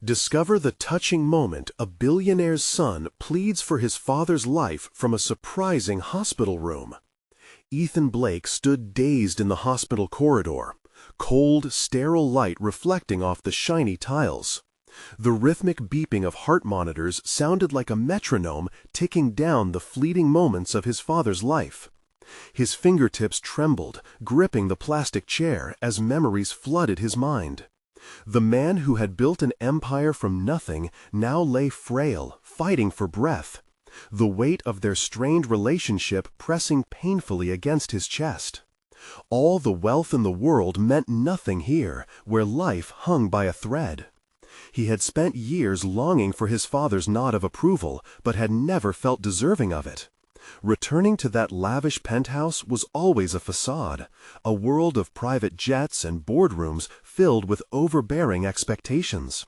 Discover the touching moment a billionaire's son pleads for his father's life from a surprising hospital room. Ethan Blake stood dazed in the hospital corridor, cold, sterile light reflecting off the shiny tiles. The rhythmic beeping of heart monitors sounded like a metronome ticking down the fleeting moments of his father's life. His fingertips trembled, gripping the plastic chair as memories flooded his mind. The man who had built an empire from nothing now lay frail, fighting for breath, the weight of their strained relationship pressing painfully against his chest. All the wealth in the world meant nothing here, where life hung by a thread. He had spent years longing for his father's nod of approval, but had never felt deserving of it. Returning to that lavish penthouse was always a facade, a world of private jets and boardrooms filled with overbearing expectations.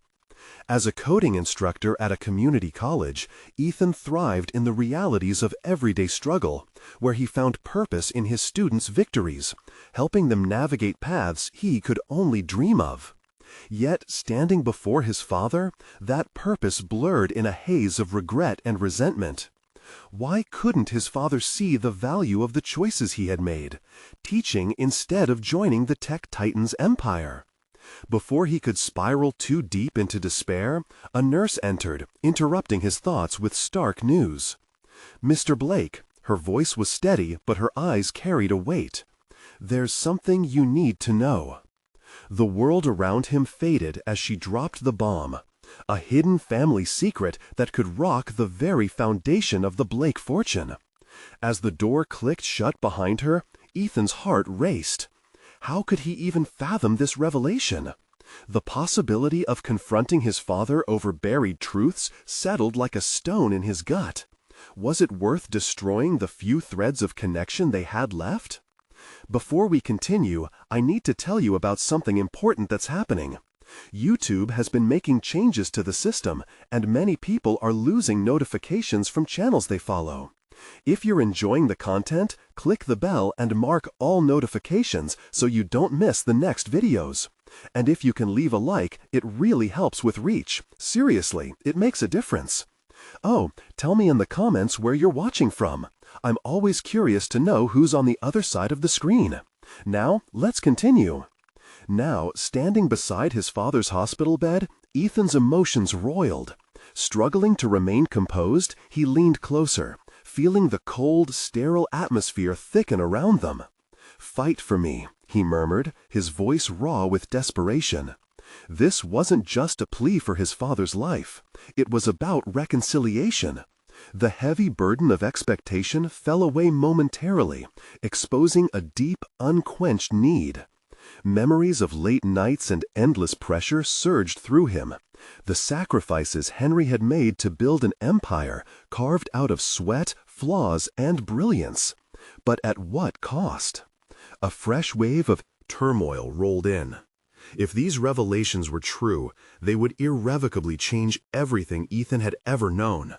As a coding instructor at a community college, Ethan thrived in the realities of everyday struggle, where he found purpose in his students' victories, helping them navigate paths he could only dream of. Yet, standing before his father, that purpose blurred in a haze of regret and resentment. Why couldn't his father see the value of the choices he had made, teaching instead of joining the tech titan's empire? Before he could spiral too deep into despair, a nurse entered, interrupting his thoughts with stark news. "Mr. Blake," her voice was steady, but her eyes carried a weight. "There's something you need to know." The world around him faded as she dropped the bomb. A hidden family secret that could rock the very foundation of the Blake fortune. As the door clicked shut behind her, Ethan's heart raced. How could he even fathom this revelation? The possibility of confronting his father over buried truths settled like a stone in his gut. Was it worth destroying the few threads of connection they had left? Before we continue, I need to tell you about something important that's happening. YouTube has been making changes to the system, and many people are losing notifications from channels they follow. If you're enjoying the content, click the bell and mark all notifications so you don't miss the next videos. And if you can leave a like, it really helps with reach. Seriously, it makes a difference. Oh, tell me in the comments where you're watching from. I'm always curious to know who's on the other side of the screen. Now, let's continue. Now, standing beside his father's hospital bed, Ethan's emotions roiled. Struggling to remain composed, he leaned closer, feeling the cold, sterile atmosphere thicken around them. "Fight for me," he murmured, his voice raw with desperation. This wasn't just a plea for his father's life. It was about reconciliation. The heavy burden of expectation fell away momentarily, exposing a deep, unquenched need. Memories of late nights and endless pressure surged through him. The sacrifices Henry had made to build an empire carved out of sweat, flaws, and brilliance. But at what cost? A fresh wave of turmoil rolled in. If these revelations were true, they would irrevocably change everything Ethan had ever known.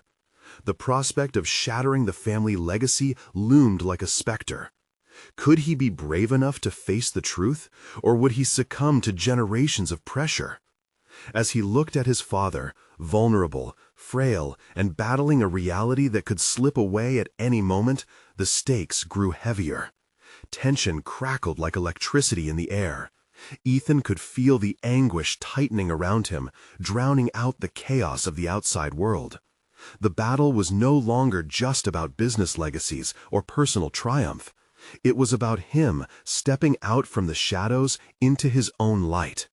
The prospect of shattering the family legacy loomed like a specter. Could he be brave enough to face the truth, or would he succumb to generations of pressure? As he looked at his father, vulnerable, frail, and battling a reality that could slip away at any moment, the stakes grew heavier. Tension crackled like electricity in the air. Ethan could feel the anguish tightening around him, drowning out the chaos of the outside world. The battle was no longer just about business legacies or personal triumph. It was about him stepping out from the shadows into his own light.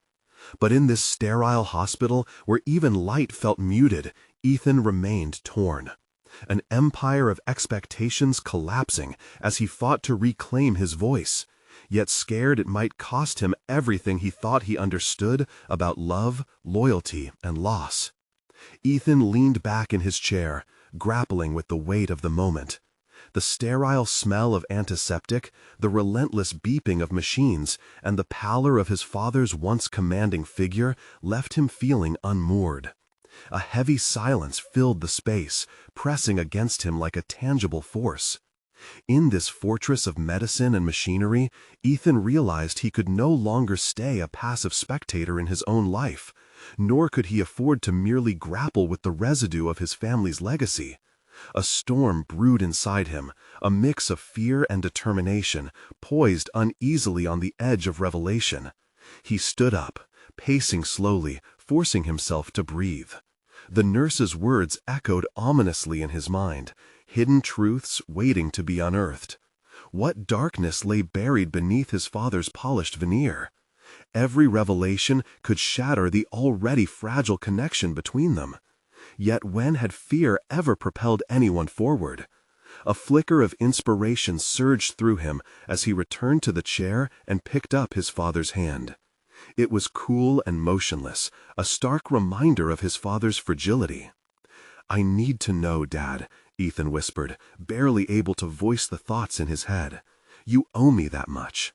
But in this sterile hospital, where even light felt muted, Ethan remained torn. An empire of expectations collapsing as he fought to reclaim his voice, yet scared it might cost him everything he thought he understood about love, loyalty, and loss. Ethan leaned back in his chair, grappling with the weight of the moment. The sterile smell of antiseptic, the relentless beeping of machines, and the pallor of his father's once commanding figure left him feeling unmoored. A heavy silence filled the space, pressing against him like a tangible force. In this fortress of medicine and machinery, Ethan realized he could no longer stay a passive spectator in his own life, Nor could he afford to merely grapple with the residue of his family's legacy. A storm brewed inside him, a mix of fear and determination, poised uneasily on the edge of revelation. He stood up, pacing slowly, forcing himself to breathe. The nurse's words echoed ominously in his mind, hidden truths waiting to be unearthed. What darkness lay buried beneath his father's polished veneer? Every revelation could shatter the already fragile connection between them. Yet when had fear ever propelled anyone forward? A flicker of inspiration surged through him as he returned to the chair and picked up his father's hand. It was cool and motionless, a stark reminder of his father's fragility. "I need to know, Dad," Ethan whispered, barely able to voice the thoughts in his head. "You owe me that much."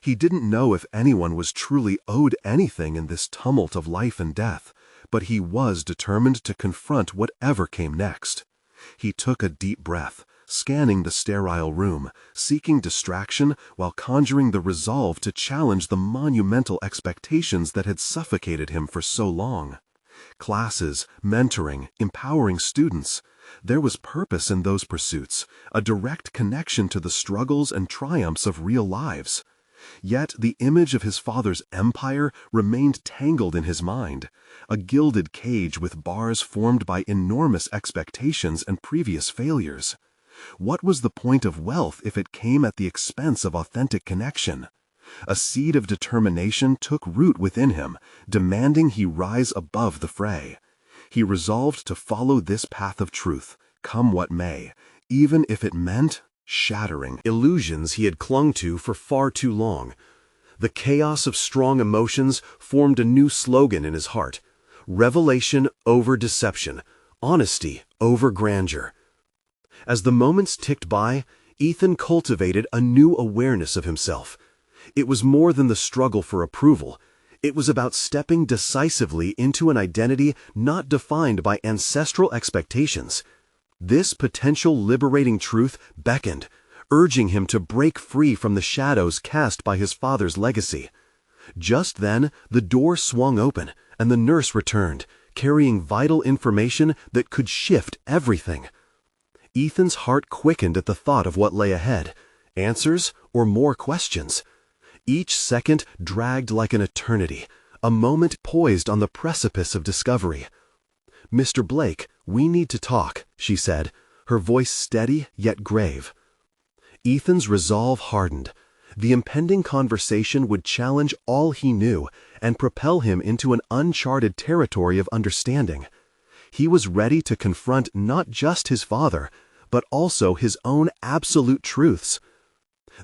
He didn't know if anyone was truly owed anything in this tumult of life and death, but he was determined to confront whatever came next. He took a deep breath, scanning the sterile room, seeking distraction while conjuring the resolve to challenge the monumental expectations that had suffocated him for so long. Classes, mentoring, empowering students. There was purpose in those pursuits, a direct connection to the struggles and triumphs of real lives. Yet the image of his father's empire remained tangled in his mind, a gilded cage with bars formed by enormous expectations and previous failures. What was the point of wealth if it came at the expense of authentic connection? A seed of determination took root within him, demanding he rise above the fray. He resolved to follow this path of truth, come what may, even if it meant shattering illusions he had clung to for far too long. The chaos of strong emotions formed a new slogan in his heart: revelation over deception, honesty over grandeur. As the moments ticked by, Ethan cultivated a new awareness of himself. It was more than the struggle for approval. It was about stepping decisively into an identity not defined by ancestral expectations. This potential liberating truth beckoned, urging him to break free from the shadows cast by his father's legacy. Just then, the door swung open, and the nurse returned, carrying vital information that could shift everything. Ethan's heart quickened at the thought of what lay ahead: answers or more questions. Each second dragged like an eternity, a moment poised on the precipice of discovery. "Mr. Blake, we need to talk," she said, her voice steady yet grave. Ethan's resolve hardened. The impending conversation would challenge all he knew and propel him into an uncharted territory of understanding. He was ready to confront not just his father, but also his own absolute truths.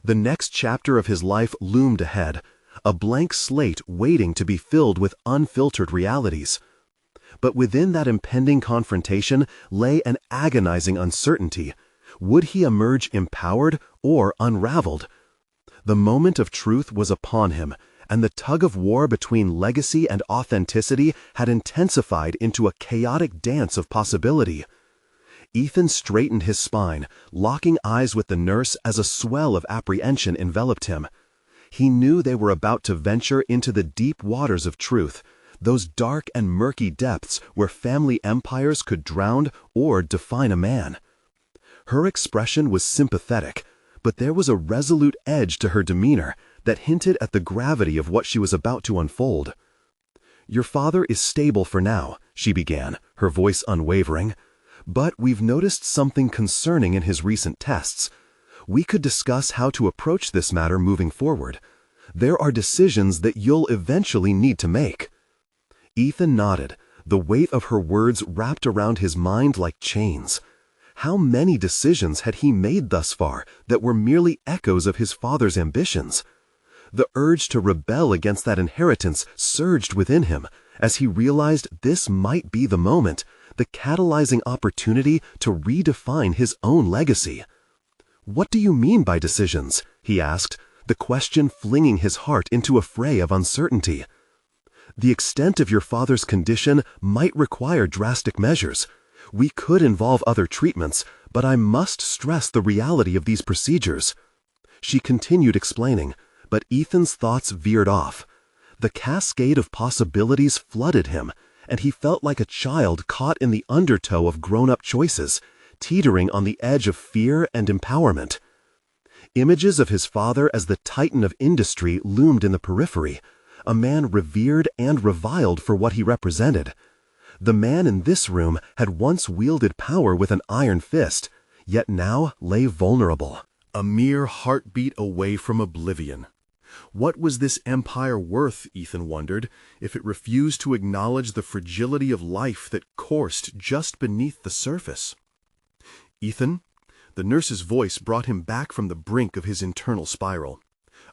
The next chapter of his life loomed ahead, a blank slate waiting to be filled with unfiltered realities. But within that impending confrontation lay an agonizing uncertainty. Would he emerge empowered or unraveled? The moment of truth was upon him, and the tug-of-war between legacy and authenticity had intensified into a chaotic dance of possibility. Ethan straightened his spine, locking eyes with the nurse as a swell of apprehension enveloped him. He knew they were about to venture into the deep waters of truth, those dark and murky depths where family empires could drown or define a man. Her expression was sympathetic, but there was a resolute edge to her demeanor that hinted at the gravity of what she was about to unfold. "Your father is stable for now," she began, her voice unwavering. "But we've noticed something concerning in his recent tests. We could discuss how to approach this matter moving forward. There are decisions that you'll eventually need to make." Ethan nodded, the weight of her words wrapped around his mind like chains. How many decisions had he made thus far that were merely echoes of his father's ambitions? The urge to rebel against that inheritance surged within him as he realized this might be the moment, the catalyzing opportunity to redefine his own legacy. "What do you mean by decisions?" he asked, the question flinging his heart into a fray of uncertainty. "The extent of your father's condition might require drastic measures. We could involve other treatments, but I must stress the reality of these procedures." She continued explaining, but Ethan's thoughts veered off. The cascade of possibilities flooded him, and he felt like a child caught in the undertow of grown-up choices, teetering on the edge of fear and empowerment. Images of his father as the titan of industry loomed in the periphery, a man revered and reviled for what he represented. The man in this room had once wielded power with an iron fist, yet now lay vulnerable, a mere heartbeat away from oblivion. What was this empire worth, Ethan wondered, if it refused to acknowledge the fragility of life that coursed just beneath the surface? "Ethan?" The nurse's voice brought him back from the brink of his internal spiral.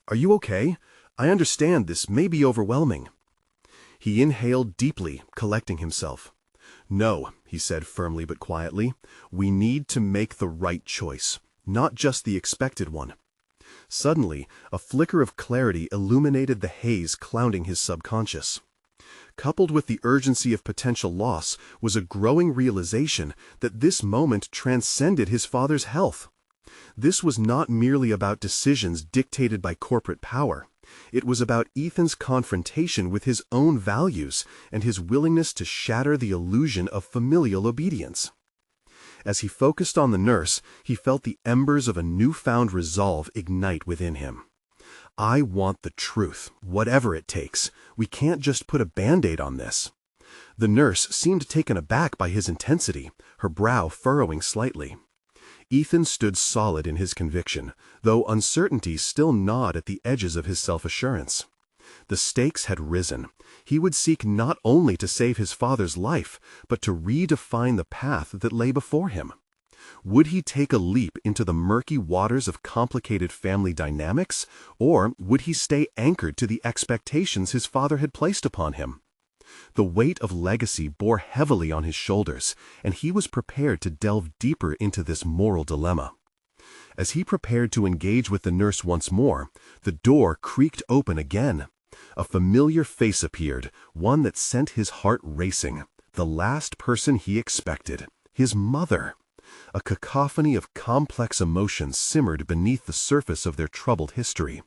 "Are you okay? I understand this may be overwhelming." He inhaled deeply, collecting himself. "No," he said firmly but quietly, "we need to make the right choice, not just the expected one." Suddenly, a flicker of clarity illuminated the haze clouding his subconscious. Coupled with the urgency of potential loss was a growing realization that this moment transcended his father's health. This was not merely about decisions dictated by corporate power. It was about Ethan's confrontation with his own values and his willingness to shatter the illusion of familial obedience. As he focused on the nurse, he felt the embers of a newfound resolve ignite within him. "I want the truth, whatever it takes. We can't just put a Band-Aid on this." The nurse seemed taken aback by his intensity, her brow furrowing slightly. Ethan stood solid in his conviction, though uncertainty still gnawed at the edges of his self-assurance. The stakes had risen. He would seek not only to save his father's life, but to redefine the path that lay before him. Would he take a leap into the murky waters of complicated family dynamics, or would he stay anchored to the expectations his father had placed upon him? The weight of legacy bore heavily on his shoulders, and he was prepared to delve deeper into this moral dilemma. As he prepared to engage with the nurse once more, the door creaked open again. A familiar face appeared, one that sent his heart racing. The last person he expected, his mother. A cacophony of complex emotions simmered beneath the surface of their troubled history.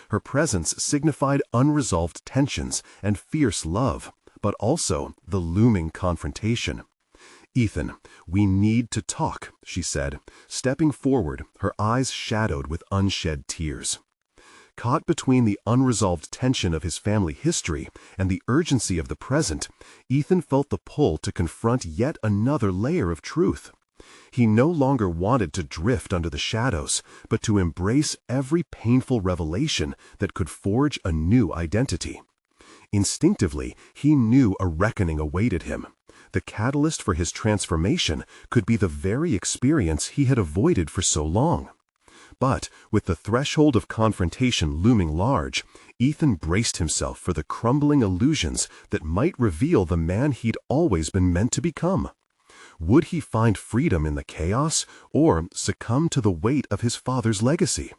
Her presence signified unresolved tensions and fierce love, but also the looming confrontation. "Ethan, we need to talk," she said, stepping forward, her eyes shadowed with unshed tears. Caught between the unresolved tension of his family history and the urgency of the present, Ethan felt the pull to confront yet another layer of truth. He no longer wanted to drift under the shadows, but to embrace every painful revelation that could forge a new identity. Instinctively, he knew a reckoning awaited him. The catalyst for his transformation could be the very experience he had avoided for so long. But, with the threshold of confrontation looming large, Ethan braced himself for the crumbling illusions that might reveal the man he'd always been meant to become. Would he find freedom in the chaos, or succumb to the weight of his father's legacy?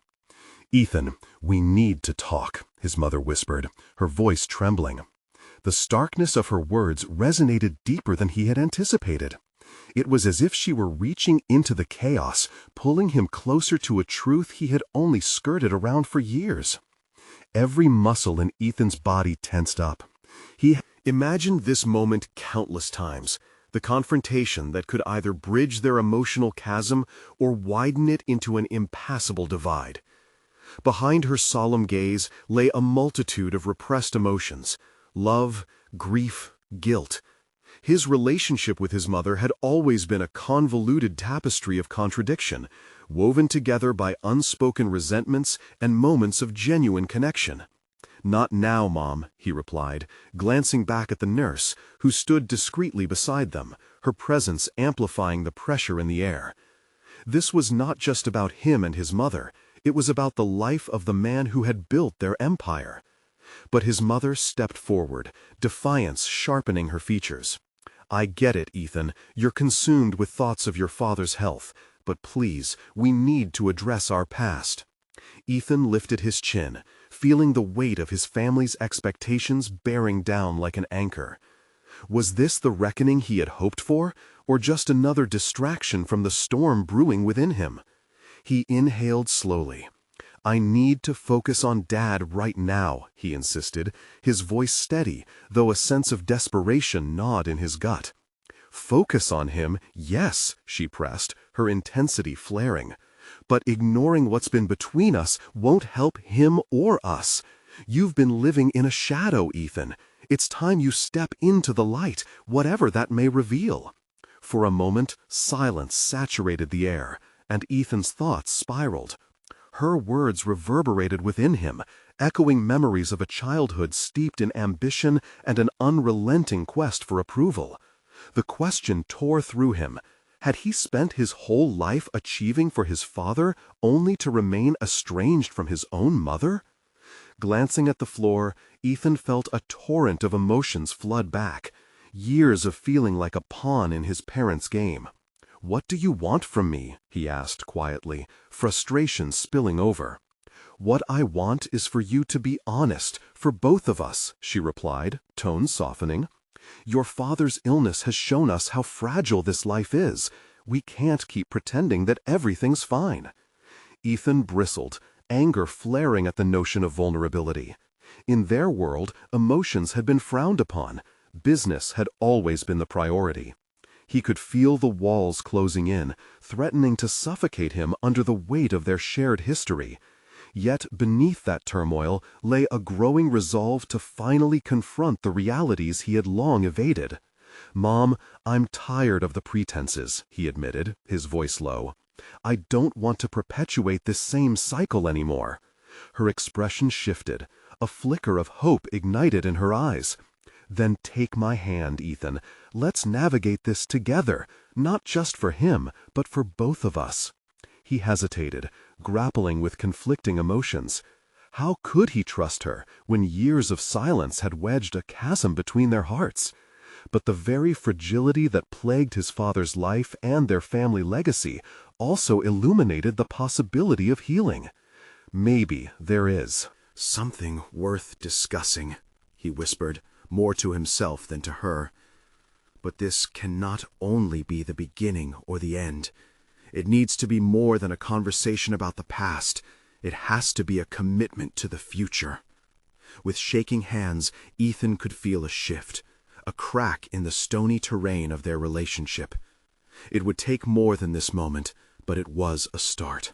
"Ethan, we need to talk," his mother whispered, her voice trembling. The starkness of her words resonated deeper than he had anticipated. It was as if she were reaching into the chaos, pulling him closer to a truth he had only skirted around for years. Every muscle in Ethan's body tensed up. He imagined this moment countless times, the confrontation that could either bridge their emotional chasm or widen it into an impassable divide. Behind her solemn gaze lay a multitude of repressed emotions: love, grief, guilt. His relationship with his mother had always been a convoluted tapestry of contradiction, woven together by unspoken resentments and moments of genuine connection. "Not now, Mom," he replied, glancing back at the nurse, who stood discreetly beside them, her presence amplifying the pressure in the air. This was not just about him and his mother. It was about the life of the man who had built their empire. But his mother stepped forward, defiance sharpening her features. "I get it, Ethan. You're consumed with thoughts of your father's health. But please, we need to address our past." Ethan lifted his chin, feeling the weight of his family's expectations bearing down like an anchor. Was this the reckoning he had hoped for, or just another distraction from the storm brewing within him? He inhaled slowly. I need to focus on Dad right now, he insisted, his voice steady, though a sense of desperation gnawed in his gut. Focus on him, yes, she pressed, her intensity flaring. But ignoring what's been between us won't help him or us. You've been living in a shadow, Ethan. It's time you step into the light, whatever that may reveal. For a moment, silence saturated the air, and Ethan's thoughts spiraled. Her words reverberated within him, echoing memories of a childhood steeped in ambition and an unrelenting quest for approval. The question tore through him. Had he spent his whole life achieving for his father only to remain estranged from his own mother? Glancing at the floor, Ethan felt a torrent of emotions flood back, years of feeling like a pawn in his parents' game. "What do you want from me?" he asked quietly, frustration spilling over. "What I want is for you to be honest, for both of us," she replied, tone softening. "Your father's illness has shown us how fragile this life is. We can't keep pretending that everything's fine." Ethan bristled, anger flaring at the notion of vulnerability. In their world, emotions had been frowned upon. Business had always been the priority. He could feel the walls closing in, threatening to suffocate him under the weight of their shared history. Yet beneath that turmoil lay a growing resolve to finally confront the realities he had long evaded. "Mom, I'm tired of the pretenses," he admitted, his voice low. "I don't want to perpetuate this same cycle anymore." Her expression shifted. A flicker of hope ignited in her eyes. "Then take my hand, Ethan. Let's navigate this together, not just for him, but for both of us." He hesitated, grappling with conflicting emotions. How could he trust her when years of silence had wedged a chasm between their hearts? But the very fragility that plagued his father's life and their family legacy also illuminated the possibility of healing. "Maybe there is "Something worth discussing," he whispered, more to himself than to her. "But this cannot only be the beginning or the end. It needs to be more than a conversation about the past. It has to be a commitment to the future." With shaking hands, Ethan could feel a shift, a crack in the stony terrain of their relationship. It would take more than this moment, but it was a start.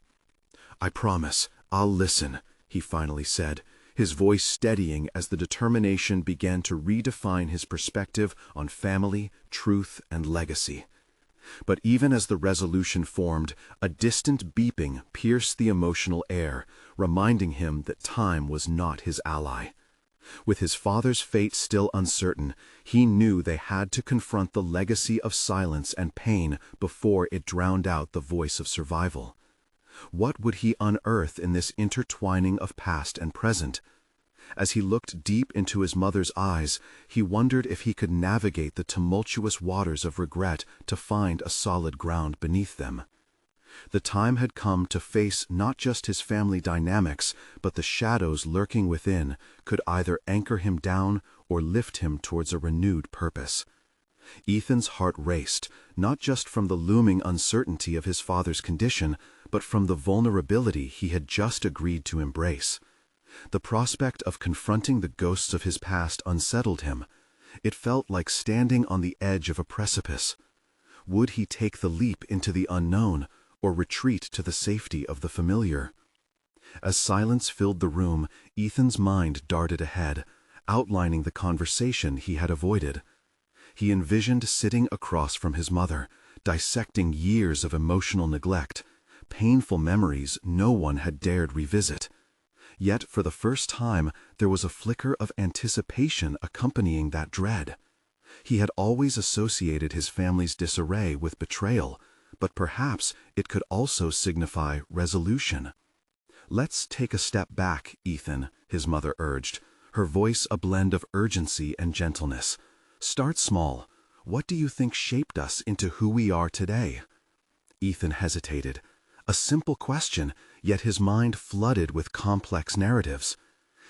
"I promise, I'll listen," he finally said, his voice steadying as the determination began to redefine his perspective on family, truth, and legacy. But even as the resolution formed, a distant beeping pierced the emotional air, reminding him that time was not his ally. With his father's fate still uncertain, he knew they had to confront the legacy of silence and pain before it drowned out the voice of survival. What would he unearth in this intertwining of past and present? As he looked deep into his mother's eyes, he wondered if he could navigate the tumultuous waters of regret to find a solid ground beneath them. The time had come to face not just his family dynamics, but the shadows lurking within could either anchor him down or lift him towards a renewed purpose. Ethan's heart raced, not just from the looming uncertainty of his father's condition, but from the vulnerability he had just agreed to embrace. The prospect of confronting the ghosts of his past unsettled him. It felt like standing on the edge of a precipice. Would he take the leap into the unknown, or retreat to the safety of the familiar? As silence filled the room, Ethan's mind darted ahead, outlining the conversation he had avoided. He envisioned sitting across from his mother, dissecting years of emotional neglect, painful memories no one had dared revisit. Yet for the first time there was a flicker of anticipation accompanying that dread. He had always associated his family's disarray with betrayal, but perhaps it could also signify resolution. "Let's take a step back, Ethan," his mother urged, her voice a blend of urgency and gentleness. "Start small. What do you think shaped us into who we are today?" Ethan hesitated. A simple question, yet his mind flooded with complex narratives.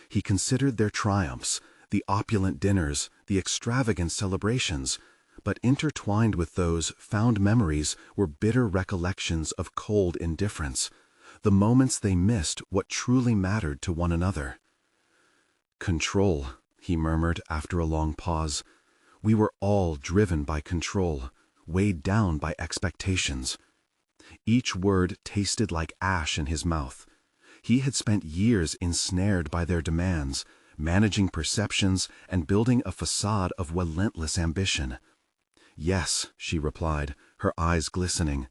He considered their triumphs, the opulent dinners, the extravagant celebrations, but intertwined with those fond memories were bitter recollections of cold indifference. the moments they missed what truly mattered to one another. "Control," he murmured after a long pause. "We were all driven by control, weighed down by expectations." Each word tasted like ash in his mouth. He had spent years ensnared by their demands, managing perceptions and building a facade of relentless ambition. "Yes," she replied, her eyes glistening.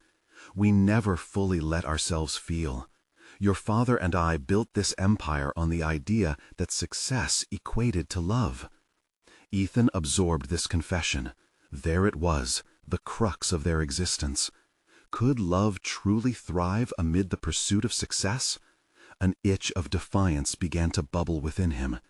"We never fully let ourselves feel. Your father and I built this empire on the idea that success equated to love." Ethan absorbed this confession. There it was, the crux of their existence. Could love truly thrive amid the pursuit of success? An itch of defiance began to bubble within him.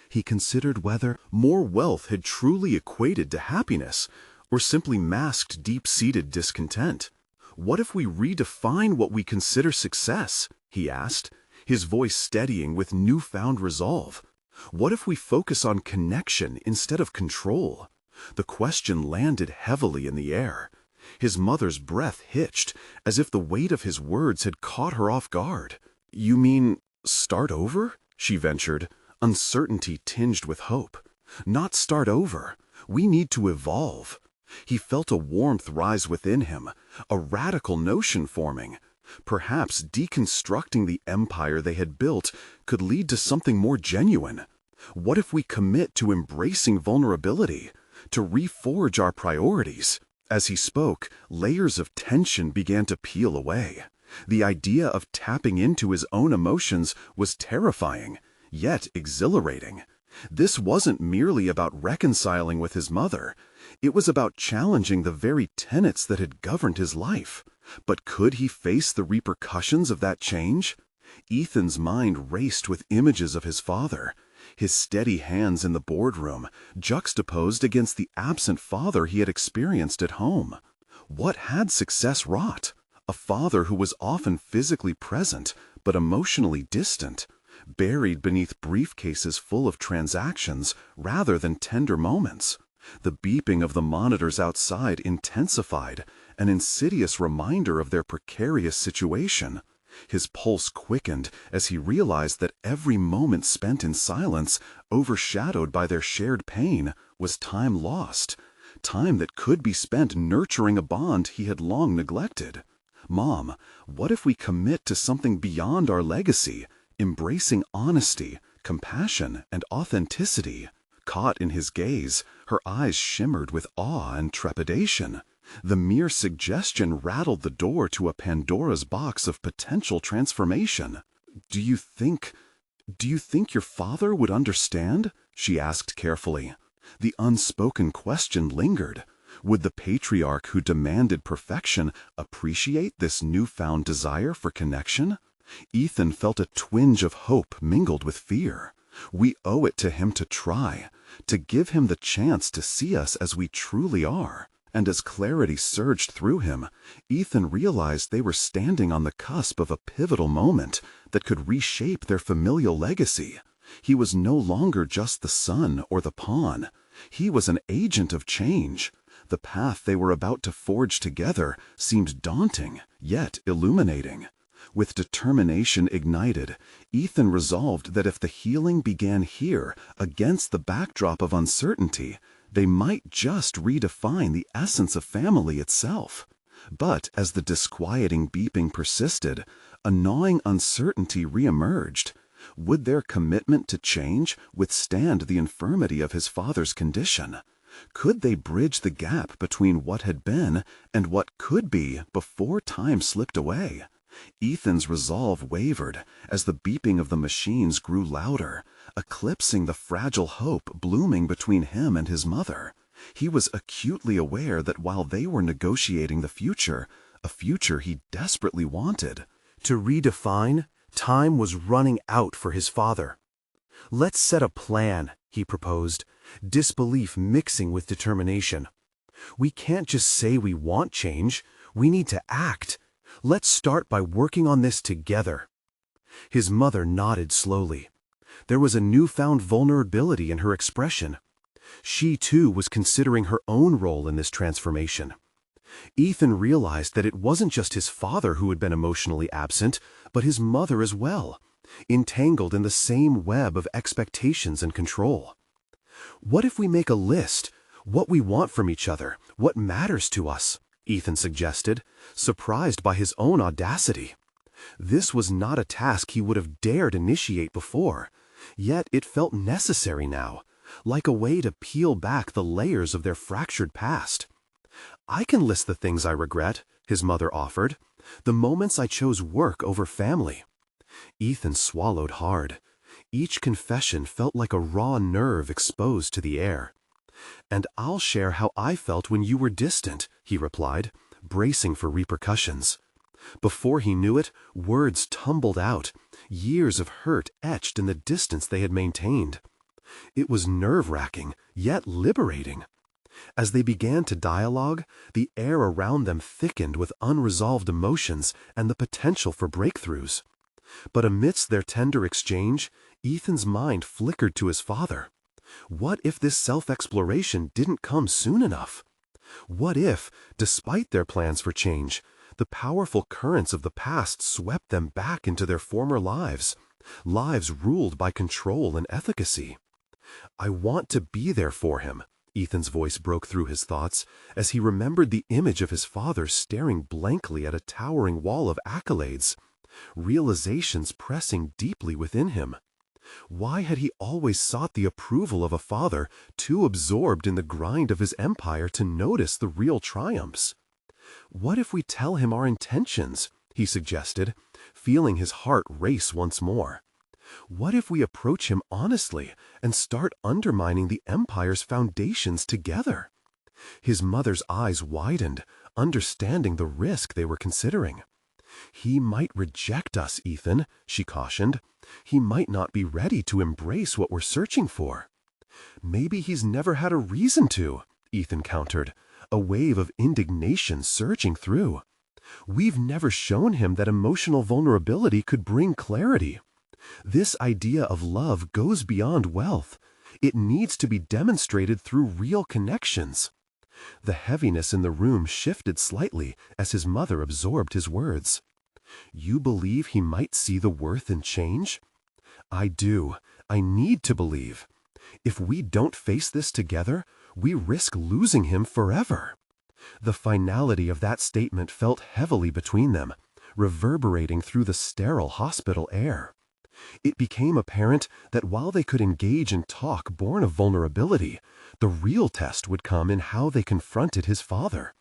He considered whether more wealth had truly equated to happiness, or simply masked deep-seated discontent. "What if we redefine what we consider success?" he asked, his voice steadying with newfound resolve. "What if we focus on connection instead of control?" The question landed heavily in the air. His mother's breath hitched, as if the weight of his words had caught her off guard. "You mean, start over?" she ventured, uncertainty tinged with hope. "Not start over. We need to evolve." He felt a warmth rise within him, a radical notion forming. Perhaps deconstructing the empire they had built could lead to something more genuine. What if we commit to embracing vulnerability, to reforge our priorities? As he spoke, layers of tension began to peel away. The idea of tapping into his own emotions was terrifying, yet exhilarating. This wasn't merely about reconciling with his mother. It was about challenging the very tenets that had governed his life. But could he face the repercussions of that change? Ethan's mind raced with images of his father, his steady hands in the boardroom, juxtaposed against the absent father he had experienced at home. What had success wrought? A father who was often physically present, but emotionally distant, buried beneath briefcases full of transactions rather than tender moments. The beeping of the monitors outside intensified, an insidious reminder of their precarious situation. His pulse quickened as he realized that every moment spent in silence, overshadowed by their shared pain, was time lost, time that could be spent nurturing a bond he had long neglected. "Mom, what if we commit to something beyond our legacy, embracing honesty, compassion, and authenticity?" Caught in his gaze, her eyes shimmered with awe and trepidation. The mere suggestion rattled the door to a Pandora's box of potential transformation. Do you think your father would understand?" she asked carefully. The unspoken question lingered. Would the patriarch who demanded perfection appreciate this newfound desire for connection? Ethan felt a twinge of hope mingled with fear. We owe it to him to try, to give him the chance to see us as we truly are. And as clarity surged through him, Ethan realized they were standing on the cusp of a pivotal moment that could reshape their familial legacy. He was no longer just the son or the pawn. He was an agent of change. The path they were about to forge together seemed daunting, yet illuminating. With determination ignited, Ethan resolved that if the healing began here, against the backdrop of uncertainty, they might just redefine the essence of family itself. But as the disquieting beeping persisted, a gnawing uncertainty reemerged. Would their commitment to change withstand the infirmity of his father's condition? Could they bridge the gap between what had been and what could be before time slipped away? Ethan's resolve wavered as the beeping of the machines grew louder, eclipsing the fragile hope blooming between him and his mother. He was acutely aware that while they were negotiating the future, a future he desperately wanted. To redefine, time was running out for his father. "Let's set a plan," he proposed, disbelief mixing with determination. "We can't just say we want change, we need to act. Let's start by working on this together." His mother nodded slowly. There was a newfound vulnerability in her expression. She, too, was considering her own role in this transformation. Ethan realized that it wasn't just his father who had been emotionally absent, but his mother as well, entangled in the same web of expectations and control. "What if we make a list? What we want from each other, what matters to us?" Ethan suggested, surprised by his own audacity. This was not a task he would have dared initiate before, yet it felt necessary now, like a way to peel back the layers of their fractured past. "I can list the things I regret," his mother offered, "the moments I chose work over family." Ethan swallowed hard. Each confession felt like a raw nerve exposed to the air. "And I'll share how I felt when you were distant," he replied, bracing for repercussions. Before he knew it, words tumbled out, years of hurt etched in the distance they had maintained. It was nerve-wracking, yet liberating. As they began to dialogue, the air around them thickened with unresolved emotions and the potential for breakthroughs. But amidst their tender exchange, Ethan's mind flickered to his father. What if this self-exploration didn't come soon enough? What if, despite their plans for change, the powerful currents of the past swept them back into their former lives, lives ruled by control and efficacy? "I want to be there for him," Ethan's voice broke through his thoughts as he remembered the image of his father staring blankly at a towering wall of accolades, realizations pressing deeply within him. Why had he always sought the approval of a father too absorbed in the grind of his empire to notice the real triumphs? "What if we tell him our intentions?" he suggested, feeling his heart race once more. "What if we approach him honestly and start undermining the empire's foundations together?" His mother's eyes widened, understanding the risk they were considering. "He might reject us, Ethan," she cautioned. "He might not be ready to embrace what we're searching for." "Maybe he's never had a reason to," Ethan countered, a wave of indignation surging through. "We've never shown him that emotional vulnerability could bring clarity. This idea of love goes beyond wealth. It needs to be demonstrated through real connections." The heaviness in the room shifted slightly as his mother absorbed his words. "You believe he might see the worth in change?" "I do. I need to believe. If we don't face this together, we risk losing him forever." The finality of that statement felt heavily between them, reverberating through the sterile hospital air. It became apparent that while they could engage in talk born of vulnerability, the real test would come in how they confronted his father.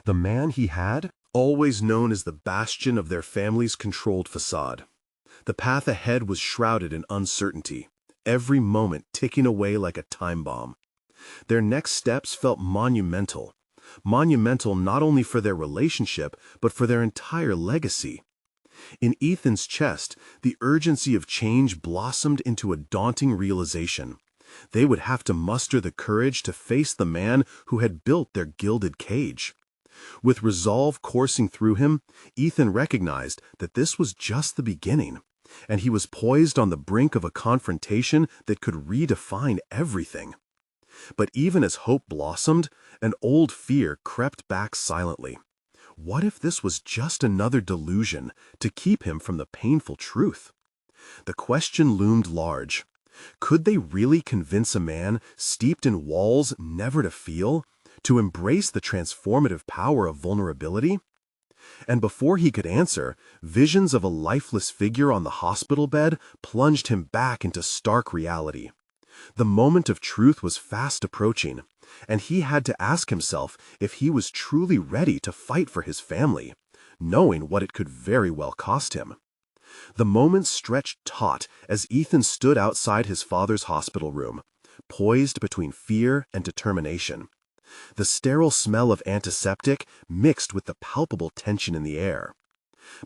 The man he had, always known as the bastion of their family's controlled facade. The path ahead was shrouded in uncertainty, every moment ticking away like a time bomb. Their next steps felt monumental. Monumental not only for their relationship, but for their entire legacy. In Ethan's chest, the urgency of change blossomed into a daunting realization. They would have to muster the courage to face the man who had built their gilded cage. With resolve coursing through him, Ethan recognized that this was just the beginning, and he was poised on the brink of a confrontation that could redefine everything. But even as hope blossomed, an old fear crept back silently. What if this was just another delusion to keep him from the painful truth? The question loomed large. Could they really convince a man steeped in walls never to feel, to embrace the transformative power of vulnerability? And before he could answer, visions of a lifeless figure on the hospital bed plunged him back into stark reality. The moment of truth was fast approaching, and he had to ask himself if he was truly ready to fight for his family, knowing what it could very well cost him. The moments stretched taut as Ethan stood outside his father's hospital room, poised between fear and determination. The sterile smell of antiseptic mixed with the palpable tension in the air.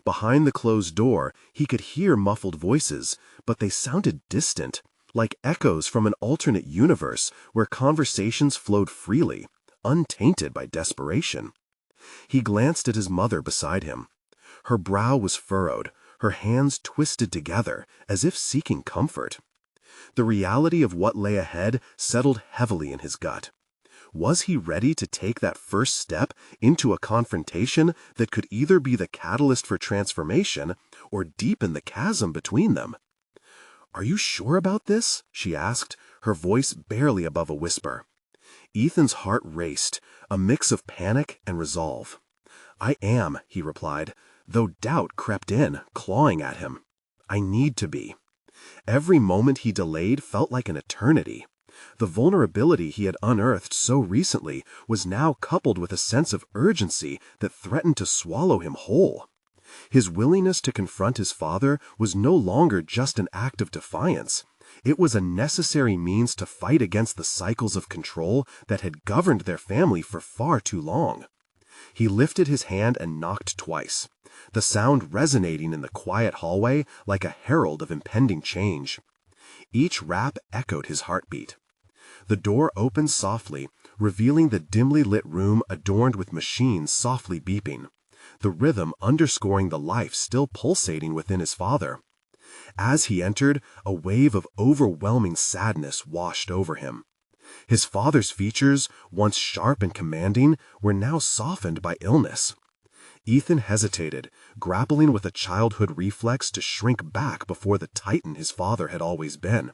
Behind the closed door, he could hear muffled voices, but they sounded distant, like echoes from an alternate universe where conversations flowed freely, untainted by desperation. He glanced at his mother beside him. Her brow was furrowed, her hands twisted together as if seeking comfort. The reality of what lay ahead settled heavily in his gut. Was he ready to take that first step into a confrontation that could either be the catalyst for transformation or deepen the chasm between them? "Are you sure about this?" she asked, her voice barely above a whisper. Ethan's heart raced, a mix of panic and resolve. "I am," he replied, though doubt crept in, clawing at him. "I need to be." Every moment he delayed felt like an eternity. The vulnerability he had unearthed so recently was now coupled with a sense of urgency that threatened to swallow him whole. His willingness to confront his father was no longer just an act of defiance. It was a necessary means to fight against the cycles of control that had governed their family for far too long. He lifted his hand and knocked twice, the sound resonating in the quiet hallway like a herald of impending change. Each rap echoed his heartbeat. The door opened softly, revealing the dimly lit room adorned with machines softly beeping, the rhythm underscoring the life still pulsating within his father. As he entered, a wave of overwhelming sadness washed over him. His father's features, once sharp and commanding, were now softened by illness. Ethan hesitated, grappling with a childhood reflex to shrink back before the titan his father had always been.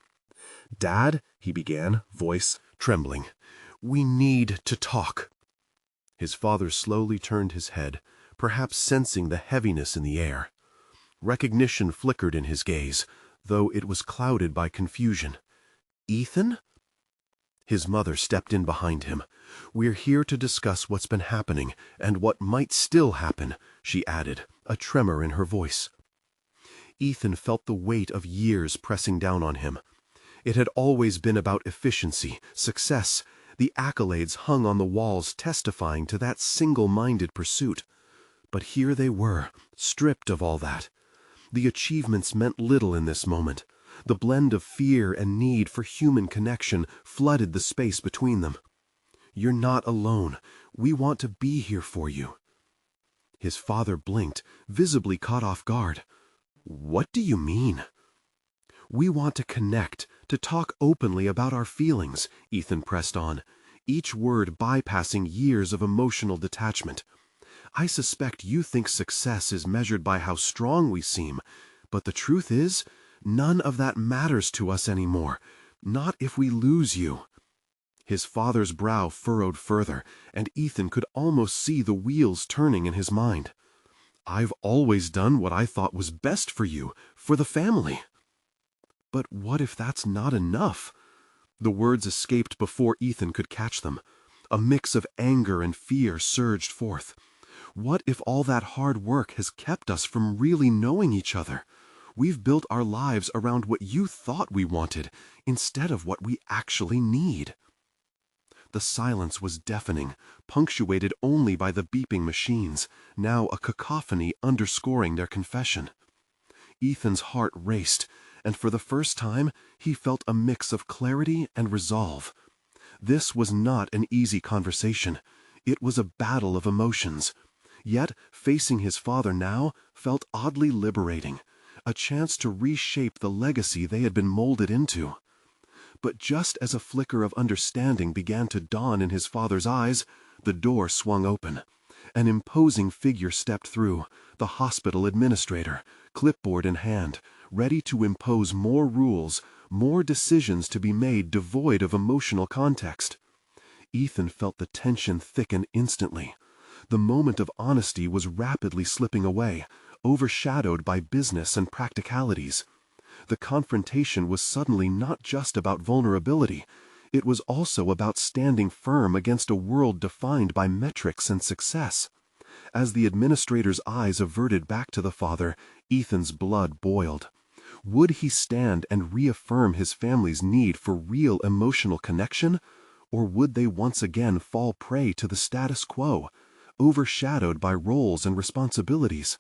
"Dad," he began, voice trembling, "we need to talk." His father slowly turned his head, perhaps sensing the heaviness in the air. Recognition flickered in his gaze, though it was clouded by confusion. "Ethan?" His mother stepped in behind him. "We're here to discuss what's been happening, and what might still happen," she added, a tremor in her voice. Ethan felt the weight of years pressing down on him. It had always been about efficiency, success, the accolades hung on the walls testifying to that single-minded pursuit. But here they were, stripped of all that. The achievements meant little in this moment. The blend of fear and need for human connection flooded the space between them. "You're not alone. We want to be here for you." His father blinked, visibly caught off guard. "What do you mean?" "We want to connect, to talk openly about our feelings," Ethan pressed on, each word bypassing years of emotional detachment. "I suspect you think success is measured by how strong we seem, but the truth is, none of that matters to us anymore, not if we lose you." His father's brow furrowed further, and Ethan could almost see the wheels turning in his mind. "I've always done what I thought was best for you, for the family." "But what if that's not enough?" The words escaped before Ethan could catch them. A mix of anger and fear surged forth. What if all that hard work has kept us from really knowing each other? We've built our lives around what you thought we wanted, instead of what we actually need. The silence was deafening, punctuated only by the beeping machines, now a cacophony underscoring their confession. Ethan's heart raced, and for the first time he felt a mix of clarity and resolve. This was not an easy conversation. It was a battle of emotions. Yet, facing his father now felt oddly liberating, a chance to reshape the legacy they had been molded into. But just as a flicker of understanding began to dawn in his father's eyes, the door swung open. An imposing figure stepped through, the hospital administrator, clipboard in hand, ready to impose more rules, more decisions to be made devoid of emotional context. Ethan felt the tension thicken instantly. The moment of honesty was rapidly slipping away, overshadowed by business and practicalities. The confrontation was suddenly not just about vulnerability. It was also about standing firm against a world defined by metrics and success. As the administrator's eyes averted back to the father, Ethan's blood boiled. Would he stand and reaffirm his family's need for real emotional connection? Or would they once again fall prey to the status quo, overshadowed by roles and responsibilities?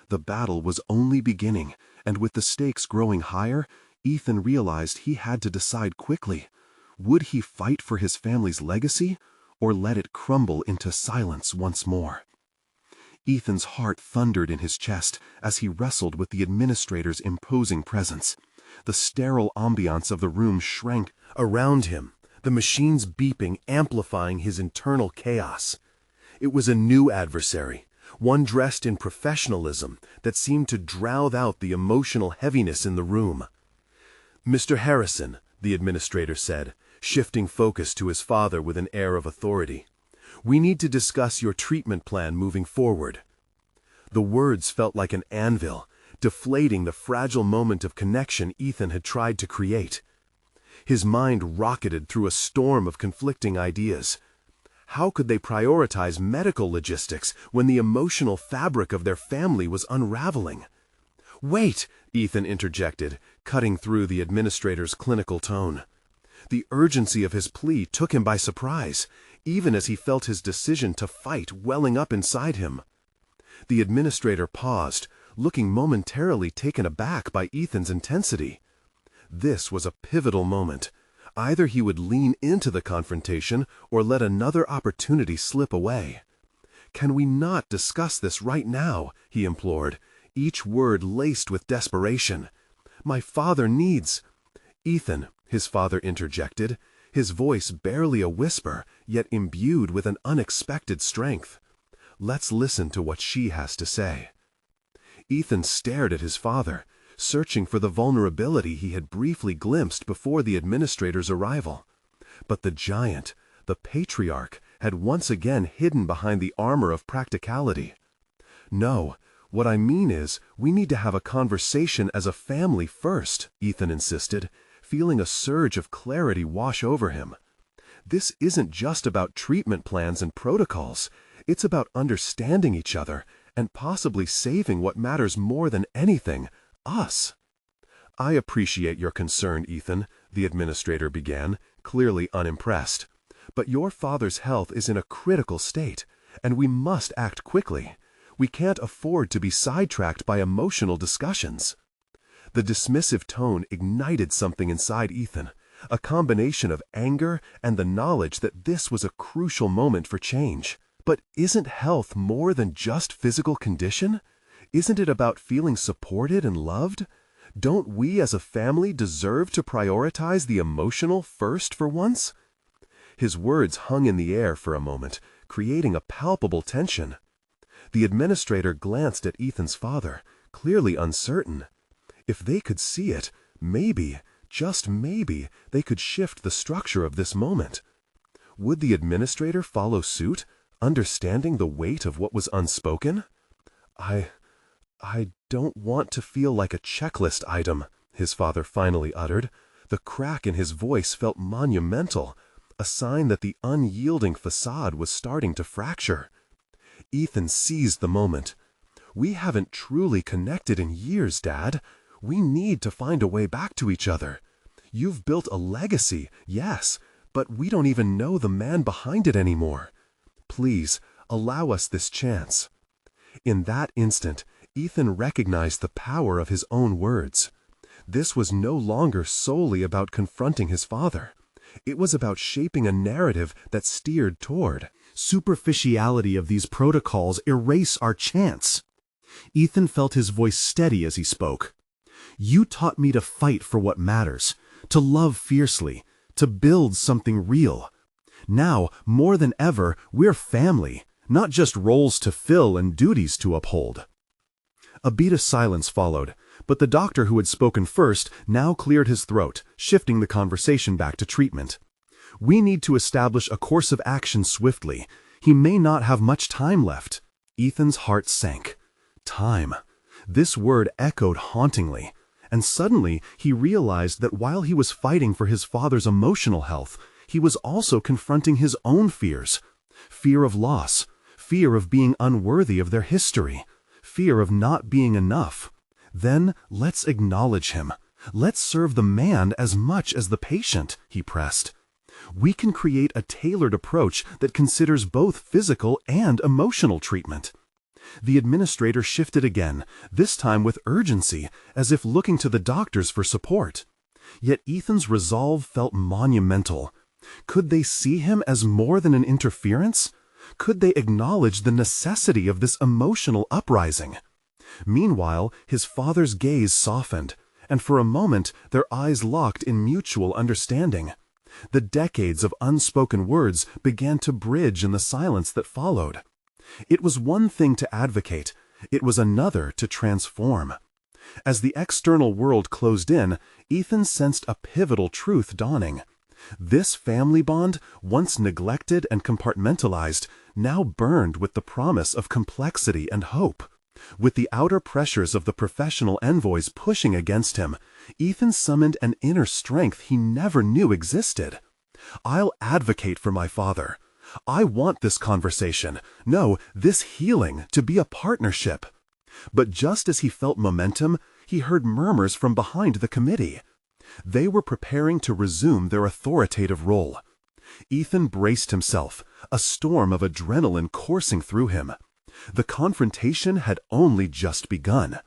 The battle was only beginning, and with the stakes growing higher, Ethan realized he had to decide quickly. Would he fight for his family's legacy, or let it crumble into silence once more? Ethan's heart thundered in his chest as he wrestled with the administrator's imposing presence. The sterile ambiance of the room shrank around him. the machine's beeping amplifying his internal chaos. It was a new adversary, one dressed in professionalism that seemed to drown out the emotional heaviness in the room. "Mr. Harrison," the administrator said, shifting focus to his father with an air of authority, "we need to discuss your treatment plan moving forward." The words felt like an anvil, deflating the fragile moment of connection Ethan had tried to create. His mind rocketed through a storm of conflicting ideas. How could they prioritize medical logistics when the emotional fabric of their family was unraveling? "Wait," Ethan interjected, cutting through the administrator's clinical tone. The urgency of his plea took him by surprise, even as he felt his decision to fight welling up inside him. The administrator paused, looking momentarily taken aback by Ethan's intensity. This was a pivotal moment. Either he would lean into the confrontation or let another opportunity slip away. "Can we not discuss this right now?" he implored, each word laced with desperation. "My father needs—" "Ethan," his father interjected, his voice barely a whisper, yet imbued with an unexpected strength. "Let's listen to what she has to say." Ethan stared at his father, searching for the vulnerability he had briefly glimpsed before the administrator's arrival. But the giant, the patriarch, had once again hidden behind the armor of practicality. "No, what I mean is, we need to have a conversation as a family first," Ethan insisted, feeling a surge of clarity wash over him. "This isn't just about treatment plans and protocols. It's about understanding each other and possibly saving what matters more than anything, us." "I appreciate your concern, Ethan," the administrator began, clearly unimpressed. "But your father's health is in a critical state, and we must act quickly. We can't afford to be sidetracked by emotional discussions." The dismissive tone ignited something inside Ethan, a combination of anger and the knowledge that this was a crucial moment for change. But isn't health more than just physical condition? Isn't it about feeling supported and loved? Don't we as a family deserve to prioritize the emotional first for once? His words hung in the air for a moment, creating a palpable tension. The administrator glanced at Ethan's father, clearly uncertain. If they could see it, maybe, just maybe, they could shift the structure of this moment. Would the administrator follow suit, understanding the weight of what was unspoken? I don't want to feel like a checklist item," his father finally uttered. The crack in his voice felt monumental, a sign that the unyielding facade was starting to fracture. Ethan seized the moment. "We haven't truly connected in years, Dad. We need to find a way back to each other. You've built a legacy, yes, but we don't even know the man behind it anymore. Please, allow us this chance." In that instant, Ethan recognized the power of his own words. This was no longer solely about confronting his father. It was about shaping a narrative that steered toward superficiality of these protocols erase our chance. Ethan felt his voice steady as he spoke. "You taught me to fight for what matters, to love fiercely, to build something real. Now, more than ever, we're family, not just roles to fill and duties to uphold." A beat of silence followed, but the doctor who had spoken first now cleared his throat, shifting the conversation back to treatment. "We need to establish a course of action swiftly. He may not have much time left." Ethan's heart sank. Time. This word echoed hauntingly, and suddenly he realized that while he was fighting for his father's emotional health, he was also confronting his own fears. Fear of loss, fear of being unworthy of their history, fear of not being enough. Then let's acknowledge him. Let's serve the man as much as the patient, he pressed. We can create a tailored approach that considers both physical and emotional treatment. The administrator shifted again, this time with urgency, as if looking to the doctors for support. Yet Ethan's resolve felt monumental. Could they see him as more than an interference? Could they acknowledge the necessity of this emotional uprising? Meanwhile, his father's gaze softened, and for a moment their eyes locked in mutual understanding. The decades of unspoken words began to bridge in the silence that followed. It was one thing to advocate, it was another to transform. As the external world closed in, Ethan sensed a pivotal truth dawning. This family bond, once neglected and compartmentalized, now burned with the promise of complexity and hope. With the outer pressures of the professional envoys pushing against him, Ethan summoned an inner strength he never knew existed. "I'll advocate for my father. I want this conversation, no, this healing, to be a partnership." But just as he felt momentum, he heard murmurs from behind the committee. They were preparing to resume their authoritative role. Ethan braced himself, a storm of adrenaline coursing through him. The confrontation had only just begun.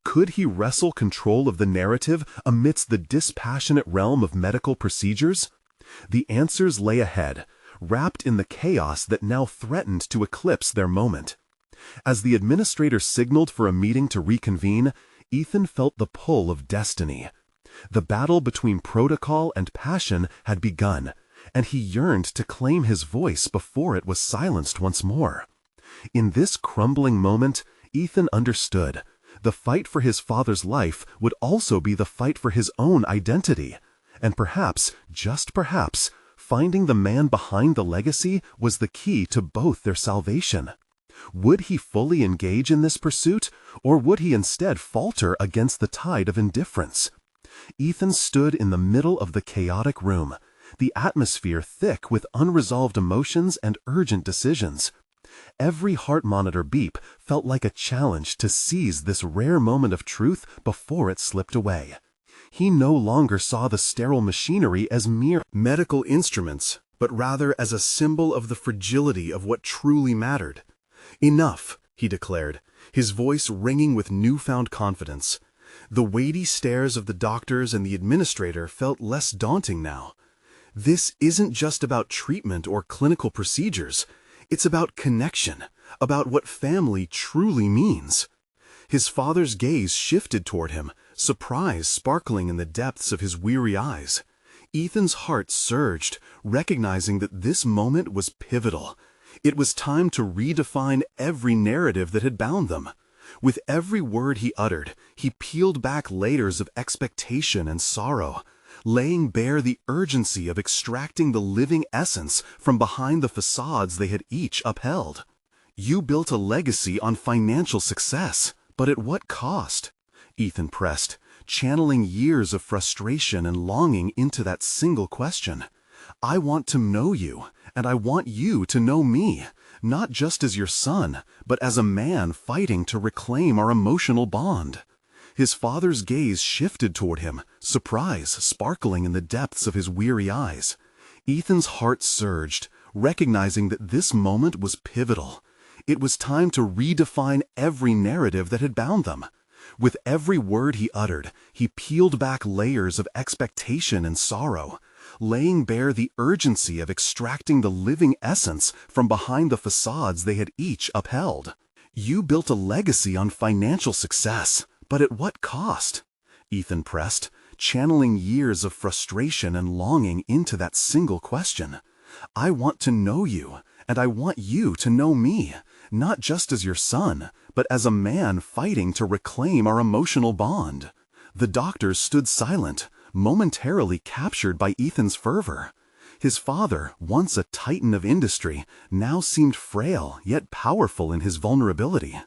Could he wrestle control of the narrative amidst the dispassionate realm of medical procedures? The answers lay ahead, wrapped in the chaos that now threatened to eclipse their moment. As the administrator signaled for a meeting to reconvene, Ethan felt the pull of destiny. The battle between protocol and passion had begun, and he yearned to claim his voice before it was silenced once more. In this crumbling moment, Ethan understood. The fight for his father's life would also be the fight for his own identity. And perhaps, just perhaps, finding the man behind the legacy was the key to both their salvation. Would he fully engage in this pursuit, or would he instead falter against the tide of indifference? Ethan stood in the middle of the chaotic room, the atmosphere thick with unresolved emotions and urgent decisions. Every heart monitor beep felt like a challenge to seize this rare moment of truth before it slipped away. He no longer saw the sterile machinery as mere medical instruments, but rather as a symbol of the fragility of what truly mattered. "Enough," he declared, his voice ringing with newfound confidence. The weighty stares of the doctors and the administrator felt less daunting now. "This isn't just about treatment or clinical procedures. It's about connection, about what family truly means." His father's gaze shifted toward him, surprise sparkling in the depths of his weary eyes. Ethan's heart surged, recognizing that this moment was pivotal. It was time to redefine every narrative that had bound them. With every word he uttered, he peeled back layers of expectation and sorrow, laying bare the urgency of extracting the living essence from behind the facades they had each upheld. "You built a legacy on financial success, but at what cost?" Ethan pressed, channeling years of frustration and longing into that single question. "I want to know you, and I want you to know me, not just as your son, but as a man fighting to reclaim our emotional bond." His father's gaze shifted toward him, surprise sparkling in the depths of his weary eyes. Ethan's heart surged, recognizing that this moment was pivotal. It was time to redefine every narrative that had bound them. With every word he uttered, he peeled back layers of expectation and sorrow, laying bare the urgency of extracting the living essence from behind the facades they had each upheld. "You built a legacy on financial success, but at what cost?" Ethan pressed, channeling years of frustration and longing into that single question. "I want to know you, and I want you to know me, not just as your son, but as a man fighting to reclaim our emotional bond." The doctors stood silent, momentarily captured by Ethan's fervor. His father, once a titan of industry, now seemed frail yet powerful in his vulnerability.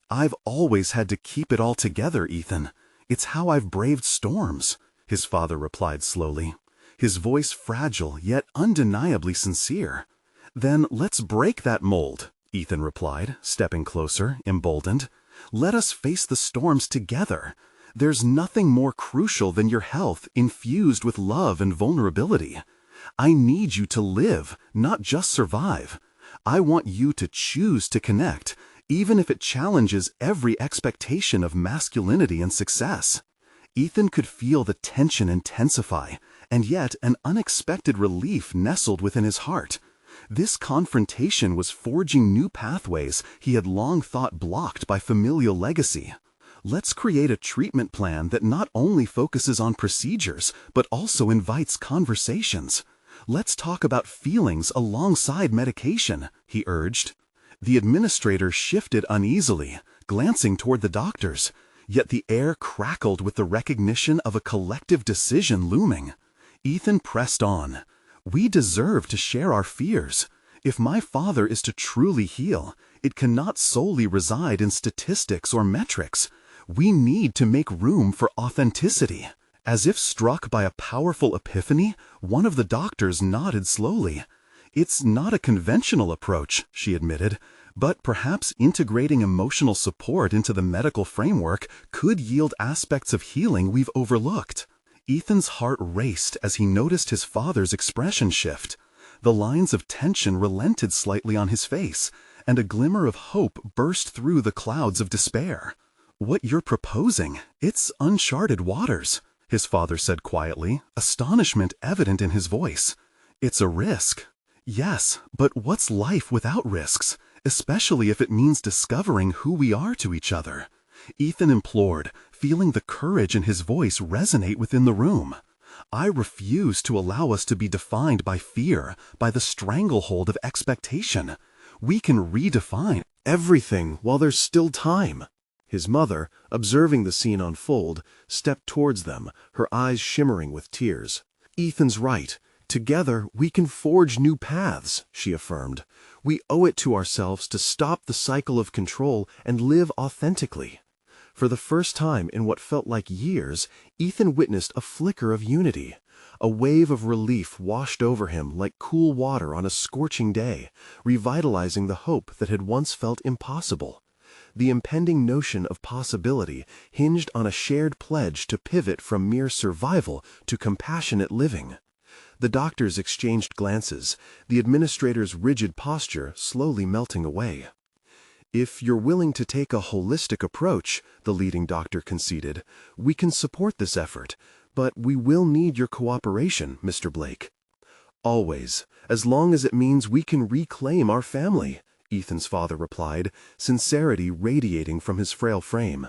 "I've always had to keep it all together, Ethan. It's how I've braved storms," his father replied slowly, his voice fragile yet undeniably sincere. "Then let's break that mold," Ethan replied, stepping closer, emboldened. "Let us face the storms together. There's nothing more crucial than your health infused with love and vulnerability. I need you to live, not just survive. I want you to choose to connect, even if it challenges every expectation of masculinity and success." Ethan could feel the tension intensify, and yet an unexpected relief nestled within his heart. This confrontation was forging new pathways he had long thought blocked by familial legacy. "Let's create a treatment plan that not only focuses on procedures, but also invites conversations. "Let's talk about feelings alongside medication," he urged. The administrator shifted uneasily, glancing toward the doctors, yet the air crackled with the recognition of a collective decision looming. Ethan pressed on. "We deserve to share our fears. If my father is to truly heal, it cannot solely reside in statistics or metrics. We need to make room for authenticity." As if struck by a powerful epiphany, one of the doctors nodded slowly. "It's not a conventional approach," she admitted, "but perhaps integrating emotional support into the medical framework could yield aspects of healing we've overlooked." Ethan's heart raced as he noticed his father's expression shift. The lines of tension relented slightly on his face, and a glimmer of hope burst through the clouds of despair. "What you're proposing, it's uncharted waters," his father said quietly, astonishment evident in his voice. "It's a risk." "Yes, but what's life without risks, especially if it means discovering who we are to each other?" Ethan implored, feeling the courage in his voice resonate within the room. "I refuse to allow us to be defined by fear, by the stranglehold of expectation. We can redefine everything while there's still time." His mother, observing the scene unfold, stepped towards them, her eyes shimmering with tears. "Ethan's right. Together we can forge new paths," she affirmed. "We owe it to ourselves to stop the cycle of control and live authentically." For the first time in what felt like years, Ethan witnessed a flicker of unity. A wave of relief washed over him like cool water on a scorching day, revitalizing the hope that had once felt impossible. The impending notion of possibility hinged on a shared pledge to pivot from mere survival to compassionate living. The doctors exchanged glances, the administrator's rigid posture slowly melting away. "If you're willing to take a holistic approach," the leading doctor conceded, "we can support this effort, but we will need your cooperation, Mr. Blake." "Always, as long as it means we can reclaim our family," Ethan's father replied, sincerity radiating from his frail frame.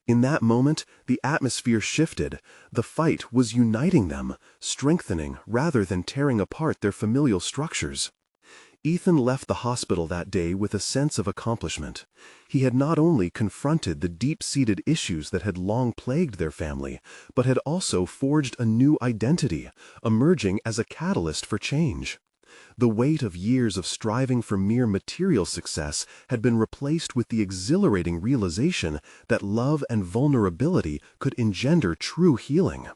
In that moment, the atmosphere shifted. The fight was uniting them, strengthening rather than tearing apart their familial structures. Ethan left the hospital that day with a sense of accomplishment. He had not only confronted the deep-seated issues that had long plagued their family, but had also forged a new identity, emerging as a catalyst for change. The weight of years of striving for mere material success had been replaced with the exhilarating realization that love and vulnerability could engender true healing.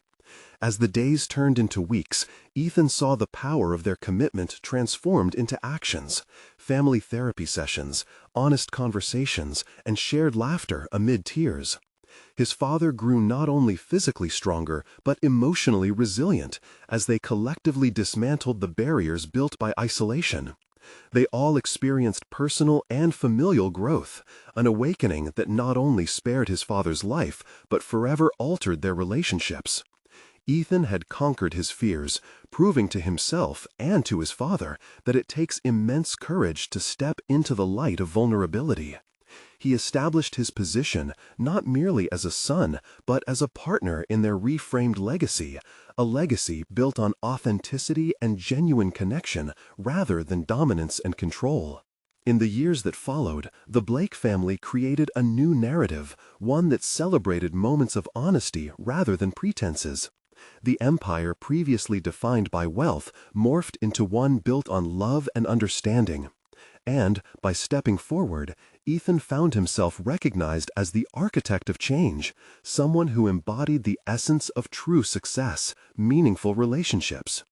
As the days turned into weeks, Ethan saw the power of their commitment transformed into actions: family therapy sessions, honest conversations, and shared laughter amid tears. His father grew not only physically stronger, but emotionally resilient, as they collectively dismantled the barriers built by isolation. They all experienced personal and familial growth, an awakening that not only spared his father's life, but forever altered their relationships. Ethan had conquered his fears, proving to himself and to his father that it takes immense courage to step into the light of vulnerability. He established his position not merely as a son, but as a partner in their reframed legacy, a legacy built on authenticity and genuine connection rather than dominance and control. In the years that followed, the Blake family created a new narrative, one that celebrated moments of honesty rather than pretenses. The empire previously defined by wealth morphed into one built on love and understanding. And, by stepping forward, Ethan found himself recognized as the architect of change, someone who embodied the essence of true success, meaningful relationships.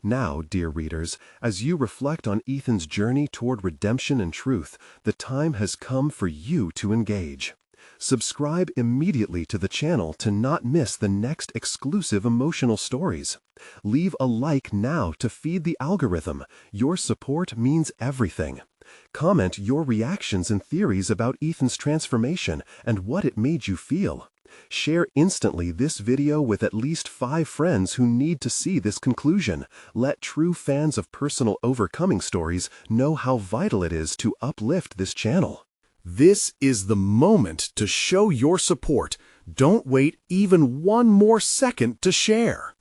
Now, dear readers, as you reflect on Ethan's journey toward redemption and truth, the time has come for you to engage. Subscribe immediately to the channel to not miss the next exclusive emotional stories. Leave a like now to feed the algorithm. Your support means everything. Comment your reactions and theories about Ethan's transformation and what it made you feel. Share instantly this video with at least 5 friends who need to see this conclusion. Let true fans of personal overcoming stories know how vital it is to uplift this channel. This is the moment to show your support. Don't wait even one more second to share.